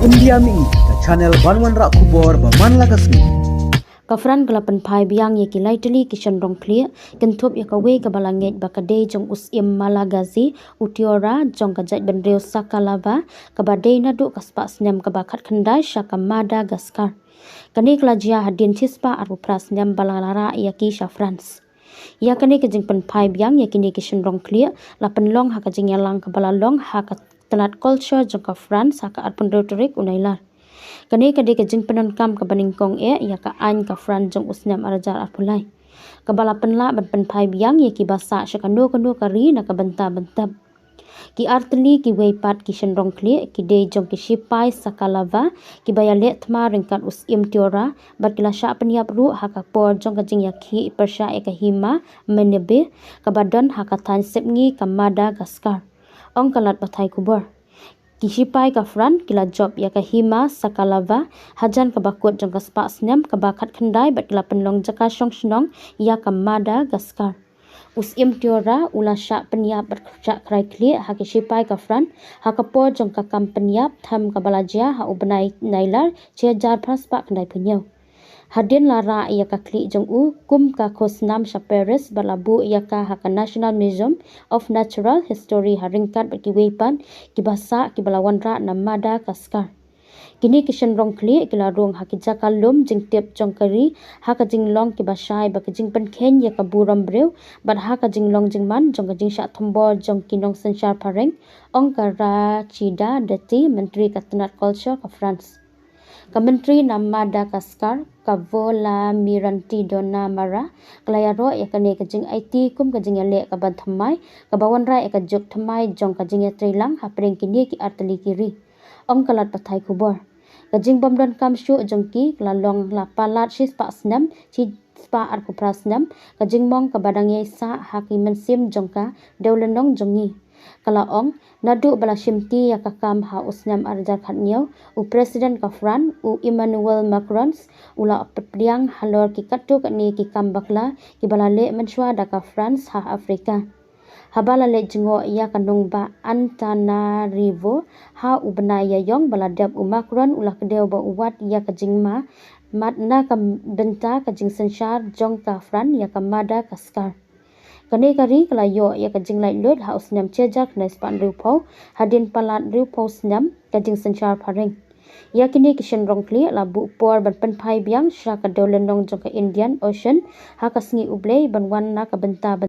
India mi ke channel Banwan Rak Kubor Baman Lagasni. Kafran kala pynphai biang ye ki tylli ki shynrong khlieh kenthop ya ka we ka balanget ba ka dei jong us im malagazi utiora jong ka jait benreu sakalava ka ba dei Naduh ka Spah snem ka ba khat khandai sha ka Madagascar kani kala jia hadin chispa aru pras snem balalara ya ki sha France ya kani ke jing pynphai biang ye kini ki shynrong khlieh la penlong ha ka jing yalang ka balalong ha ka tanat culture jong ka France ha ka arpun rhetoric unailar kani kadi ke jing penon kam ka baningkong ya ka ain ka fran jong usnam arajar apulai ka bala penla ban pynphai biang ye ki basa shakano kano kari na ka banta bantab ki artli ki weipat ki shynrong khlieh ki dei jong ki shipai sakalava ki bayale thma ringkat us im tiora bat kila sha peniap ru ha ka por jong ka jing yakhi persha e ka hima menebe ka badan ha ka than sepngi ka Madagascar ong kalat bathai kubor Kishipai ka fran kila job ya ka hima sakalava hajan ka bakut jong ka Spah snem ka bakat khandai bat kila penlong jaka shynrong ya ka Madagascar us im tiora ula sha peniap bat kha krai khlieh ha kishipai ka fran ha ka por jong ka kam peniap tham ka balajia ha ubnai nailar che jar praspa khandai phenyau Hadin lara ia ka khlieh jong u kum ka khosnam sha Paris balabu ia ka ha ka National Museum of Natural History haringkat ki weipan ki basa ki balawan ra na Madagascar kini ki shynrong khlieh kila rong ha ki jakalum jing tep jong kari ha ka jing long ki basai ba ki jing pen khen ya ka buram breu bat ha ka jing long jing man jong ka jing sha thombor jong kinong sanchar pareng ong ka ra chida dati menteri ka tanat culture ka France ka menteri na Madagascar ka vola miranti dona mara klayaro ya ka ne ka jing IT kum ka jing le ka ban thamai ka bawan ra ka juk thamai jong ka jing ya trilang ha preng kini ki artli kiri ong kalat pathai kubor ka jing bomdon kam shu jong ki lalong la palat shi Spah snem chi Spah ar ku prasnem ka jing mong ka badang ye sa ha ki mensim jong ka deulenong jongi kala ong Naduh bala shimti ya ka kam ha usnam arjar khatnyau u president ka fran u Emmanuel Macron ula pepriang halor ki katu ka ni ki kam bakla ki bala le mynshuwa da ka France ha Afrika habala le jingo ya kanung ba Antananarivo ha ubna ya yong bala dab u Macron ula kedeu ba uwat ya ka jingma matna ka benta ka jing sanchar jong ka fran ya ka Madagascar kani kari kala yo ya ka jing lai lut ha usnam chejak na span riupau hadin palat riupau snam ka jing sanchar phareng ya kini ki shynrong khlieh la bu por ban pynphai biang sha ka dolenong jong ka Indian Ocean ha ka sngi ublei ban wan na ka benta